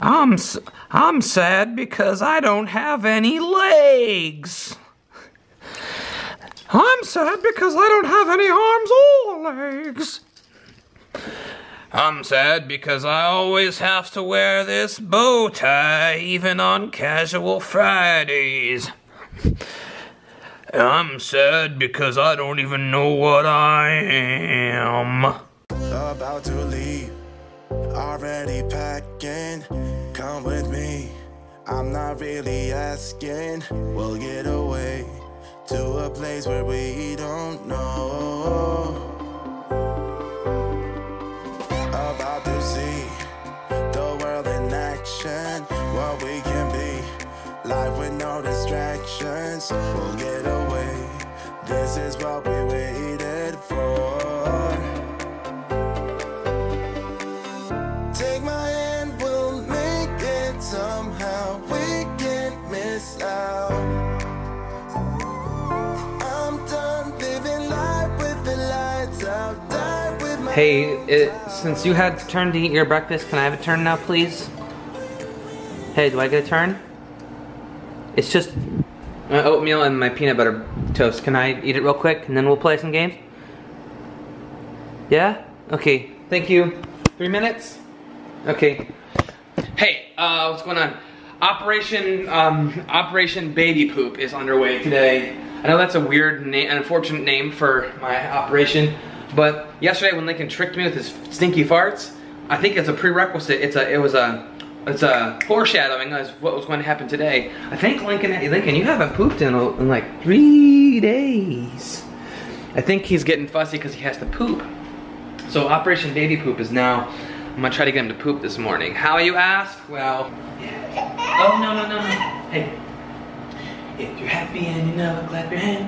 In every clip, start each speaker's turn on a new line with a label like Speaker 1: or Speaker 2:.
Speaker 1: I'm sad because I don't have any legs. I'm sad because I don't have any arms or legs. I'm sad because I always have to wear this bow tie even on casual Fridays. I'm sad because I don't even know what I am.
Speaker 2: About to leave, already packing. Come with me, I'm not really asking. We'll get away to a place where we don't know. About to see the world in action, what we can be, life with no distractions. We'll get away, this is what we waited for. Take my hand, we'll make it somehow. We can't miss out. I'm done living life with the lights out. Die with my
Speaker 1: Hey, since you had turn to eat your breakfast, can I have a turn now, please? Hey, do I get a turn? It's just my oatmeal and my peanut butter toast. Can I eat it real quick and then we'll play some games? Yeah? Okay, thank you. 3 minutes? Okay. Hey, what's going on? Operation Baby Poop is underway today. I know that's a weird name, an unfortunate name for my operation, but yesterday when Lincoln tricked me with his stinky farts, I think it's a prerequisite. It's a foreshadowing of what was going to happen today. I think Lincoln, you haven't pooped in like 3 days. I think he's getting fussy because he has to poop. So Operation Baby Poop is now. I'm gonna try to get him to poop this morning. How, you ask? Well, yeah. Oh, no. Hey, if you're happy and you know it, clap your hands.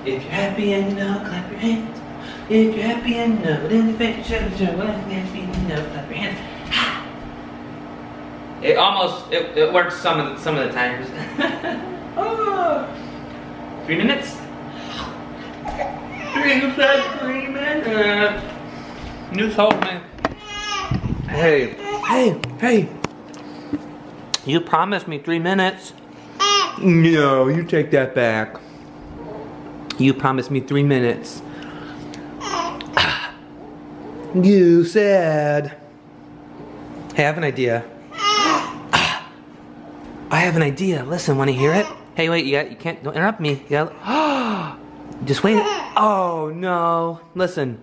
Speaker 1: If you're happy and you know it, clap your hands. If you're happy and you know it, then you make it show. If you're happy and you know it, clap your hands. It works some of the times. Oh. 3 minutes? 3 minutes. You told me. Hey. You promised me 3 minutes. No, you take that back. You promised me 3 minutes. You said. Hey, I have an idea. I have an idea. Listen, wanna hear it? Hey, wait, you can't, don't interrupt me. You gotta, just wait. Oh, no. Listen,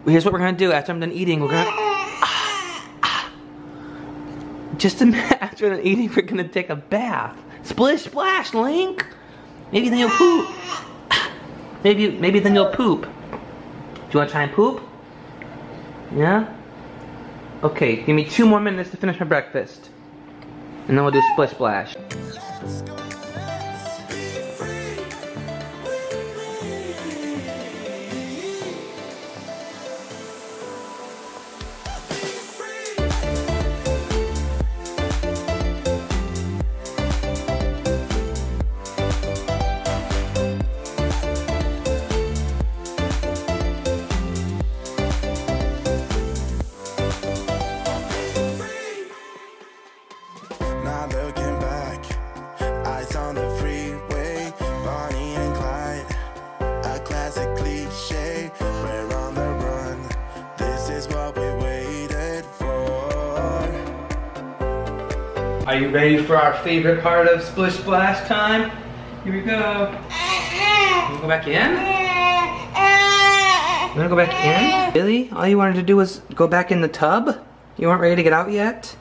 Speaker 1: here's what we're gonna do. After I'm done eating, we're gonna, just after I'm done eating, we're gonna take a bath. Splish splash, Link. Maybe then you'll poop. Maybe then you'll poop. Do you wanna try and poop? Yeah? Okay, give me 2 more minutes to finish my breakfast. And then we'll do splish splash.
Speaker 2: Not looking back, eyes on the freeway, Bonnie and Clyde, a classic cliche, we're on the run, this is what we waited for.
Speaker 1: Are you ready for our favorite part of splish splash time? Here we go. You wanna go back in? You wanna go back in? Really? All you wanted to do was go back in the tub? You weren't ready to get out yet?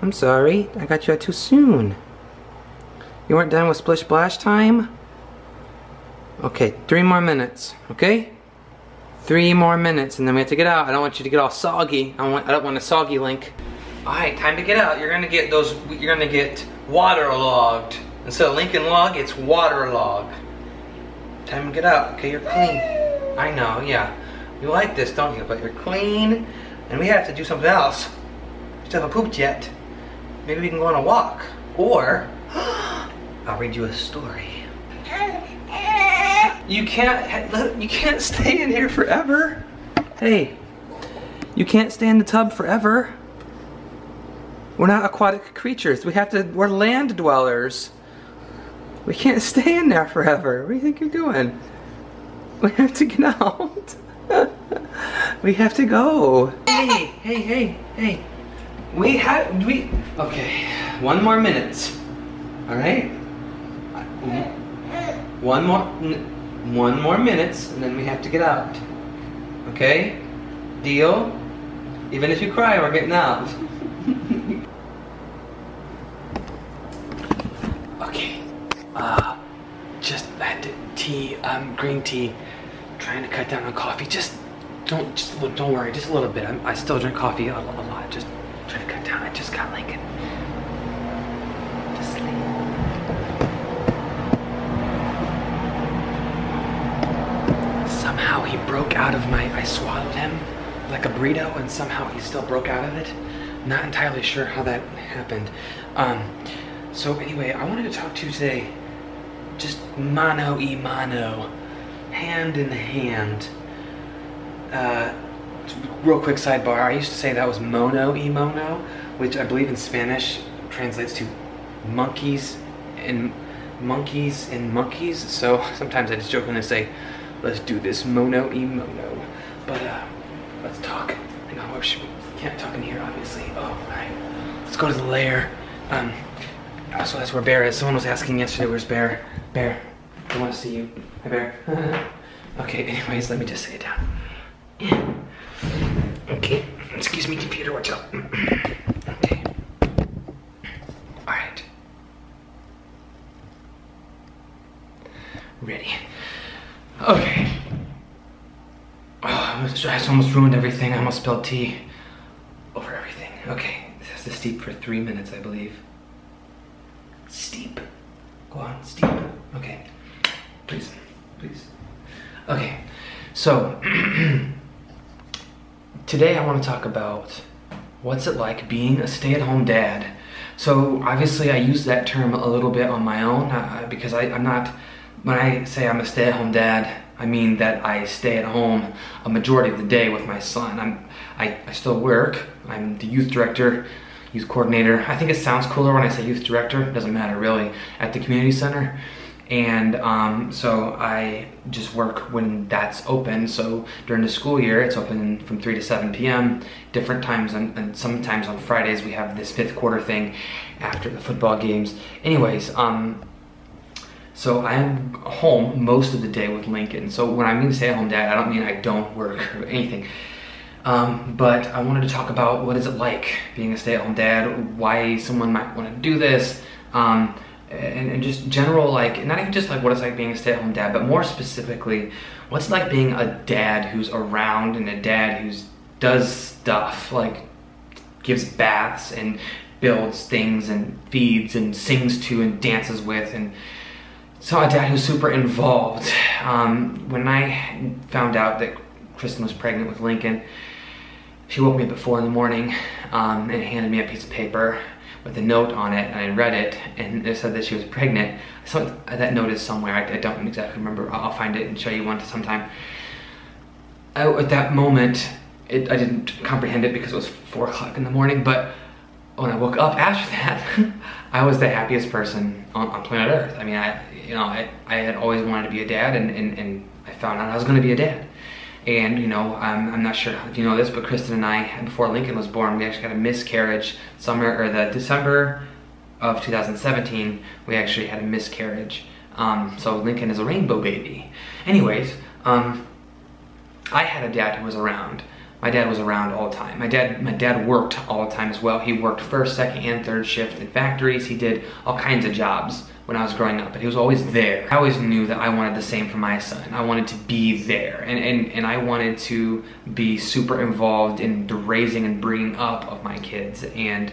Speaker 1: I'm sorry, I got you out too soon. You weren't done with splish splash time? Okay, 3 more minutes, okay? 3 more minutes and then we have to get out. I don't want you to get all soggy. I don't want a soggy Link. Alright, time to get out. You're gonna get waterlogged. Instead of Lincoln log, it's waterlogged. Time to get out. Okay, you're clean. I know, yeah. You like this, don't you? But you're clean and we have to do something else. We still haven't pooped yet. Maybe we can go on a walk. Or, I'll read you a story. You can't stay in here forever. Hey, you can't stay in the tub forever. We're not aquatic creatures. We're land dwellers. We can't stay in there forever. What do you think you're doing? We have to get out. We have to go. Hey. Okay, 1 more minute. All right? 1 more minutes, and then we have to get out. Okay? Deal? Even if you cry, we're getting out. Okay. Just had tea, green tea. Trying to cut down on coffee. Don't worry, just a little bit. I still drink coffee a lot. Just trying to cut down. I just got Lincoln. Just sleep. Somehow he broke out of I swallowed him like a burrito, and somehow he still broke out of it. Not entirely sure how that happened. So anyway, I wanted to talk to you today, just mano y mano, hand in hand. Real quick sidebar, I used to say that was mono y mono, which I believe in Spanish translates to monkeys and monkeys. So sometimes I just jokingly say, let's do this mono y mono. But let's talk. Hang on, where should we? Can't talk in here, obviously. Oh, all right. Let's go to the lair. So that's where Bear is. Someone was asking yesterday, where's Bear? Bear, I want to see you. Hi, Bear. Okay, anyways, let me just sit down. Yeah. Okay, excuse me, computer, watch out. Okay. Alright. Ready. Okay. Oh, I almost ruined everything. I almost spilled tea over everything. Okay, this has to steep for 3 minutes, I believe. Steep. Go on, steep. Okay. Please. Okay, so today I want to talk about what's it like being a stay-at-home dad. So obviously I use that term a little bit on my own because I'm not, when I say I'm a stay-at-home dad, I mean that I stay at home a majority of the day with my son. I still work. I'm the youth director, youth coordinator. I think it sounds cooler when I say youth director. It doesn't matter really, at the community center. And so I just work when that's open. So during the school year, it's open from 3 to 7 p.m. different times, and sometimes on Fridays we have this 5th quarter thing after the football games. Anyways, so I'm home most of the day with Lincoln. So when I mean stay-at-home dad, I don't mean I don't work or anything. But I wanted to talk about what is it like being a stay-at-home dad, why someone might want to do this, and just general, like, not even just like what it's like being a stay-at-home dad, but more specifically, what's it like being a dad who's around and a dad who does stuff, like gives baths and builds things and feeds and sings to and dances with, and so a dad who's super involved. When I found out that Kristen was pregnant with Lincoln, she woke me up at 4 in the morning and handed me a piece of paper with a note on it, and I read it, and it said that she was pregnant. So that note is somewhere. I don't exactly remember. I'll find it and show you one sometime. At that moment, I didn't comprehend it because it was 4 o'clock in the morning, but when I woke up after that, I was the happiest person on planet Earth. I mean, I had always wanted to be a dad, and I found out I was going to be a dad. And you know, I'm not sure if you know this, but Kristen and I, before Lincoln was born, we actually had a miscarriage. December of 2017, we actually had a miscarriage. So Lincoln is a rainbow baby. Anyways, I had a dad who was around. My dad was around all the time. My dad worked all the time as well. He worked first, second, and third shift in factories. He did all kinds of jobs when I was growing up, but he was always there. I always knew that I wanted the same for my son. I wanted to be there, and I wanted to be super involved in the raising and bringing up of my kids. And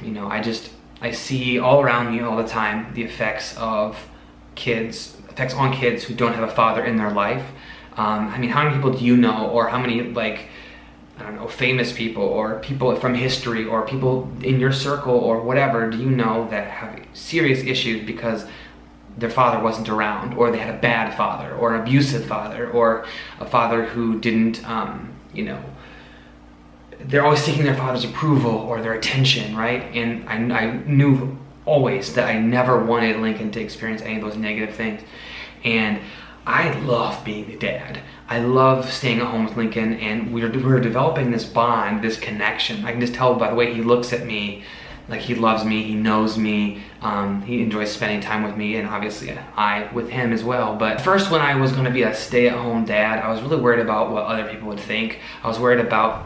Speaker 1: you know, I see all around me all the time the effects on kids who don't have a father in their life. I mean, how many people do you know, or how many, like, I don't know, famous people or people from history or people in your circle or whatever do you know that have serious issues because their father wasn't around, or they had a bad father or an abusive father, or a father who didn't, you know, they're always seeking their father's approval or their attention, right? And I knew always that I never wanted Lincoln to experience any of those negative things. And I love being a dad. I love staying at home with Lincoln, and we're developing this bond, this connection. I can just tell by the way he looks at me, like he loves me, he knows me, he enjoys spending time with me, and obviously I with him as well. But first, when I was gonna be a stay-at-home dad, I was really worried about what other people would think. I was worried about,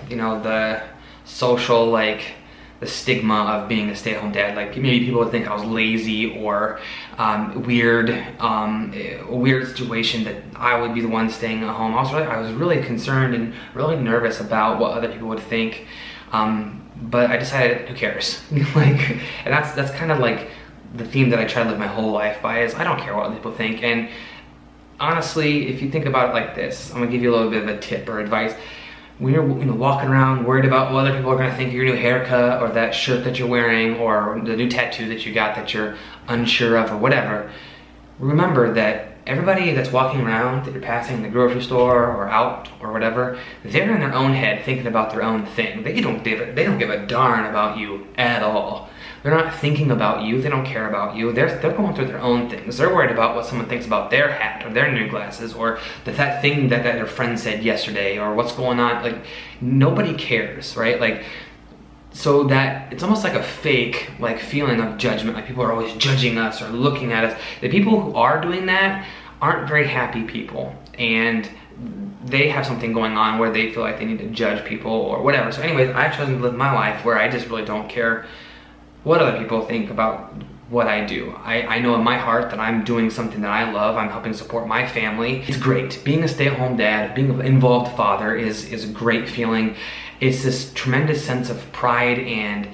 Speaker 1: you know, the social, like, the stigma of being a stay-at-home dad. Like, maybe people would think I was lazy or a weird situation that I would be the one staying at home. I was really concerned and really nervous about what other people would think. But I decided, who cares? Like, and that's kind of like the theme that I try to live my whole life by, is I don't care what other people think. And honestly, if you think about it like this, I'm gonna give you a little bit of a tip or advice. When you're walking around worried about what other people are gonna think of your new haircut or that shirt that you're wearing or the new tattoo that you got that you're unsure of or whatever, remember that everybody that's walking around, that you're passing in the grocery store or out or whatever, they're in their own head thinking about their own thing. They don't give a darn about you at all. They're not thinking about you, they don't care about you. They're going through their own things. They're worried about what someone thinks about their hat or their new glasses or that thing that their friend said yesterday or what's going on. Like, nobody cares, right? Like, so that it's almost like a fake like feeling of judgment, like people are always judging us or looking at us. The people who are doing that aren't very happy people, and they have something going on where they feel like they need to judge people or whatever. So anyways, I've chosen to live my life where I just really don't care what other people think about what I do. I know in my heart that I'm doing something that I love. I'm helping support my family. It's great. Being a stay-at-home dad, being an involved father is a great feeling. It's this tremendous sense of pride and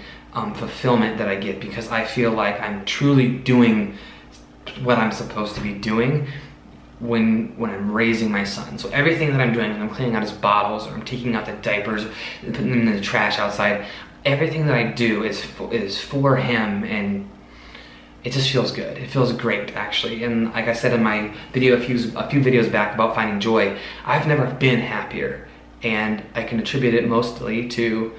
Speaker 1: fulfillment that I get because I feel like I'm truly doing what I'm supposed to be doing when I'm raising my son. So everything that I'm doing, when I'm cleaning out his bottles or I'm taking out the diapers, putting them in the trash outside, everything that I do is for him, and it just feels good. It feels great, actually. And like I said in my video a few videos back about finding joy, I've never been happier, and I can attribute it mostly to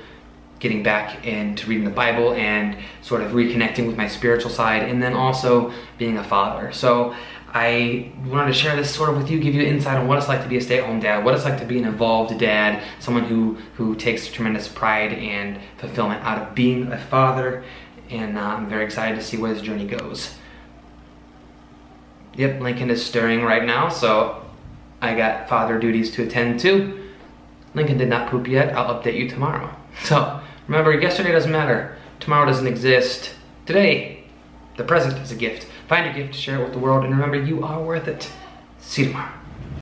Speaker 1: getting back into reading the Bible and sort of reconnecting with my spiritual side, and then also being a father. So I wanted to share this sort of with you, give you an insight on what it's like to be a stay-at-home dad, what it's like to be an involved dad, someone who takes tremendous pride and fulfillment out of being a father, and I'm very excited to see where this journey goes. Yep, Lincoln is stirring right now, so I got father duties to attend to. Lincoln did not poop yet. I'll update you tomorrow. So remember, yesterday doesn't matter. Tomorrow doesn't exist. Today, the present is a gift. Find a gift, share it with the world, and remember, you are worth it. See you tomorrow.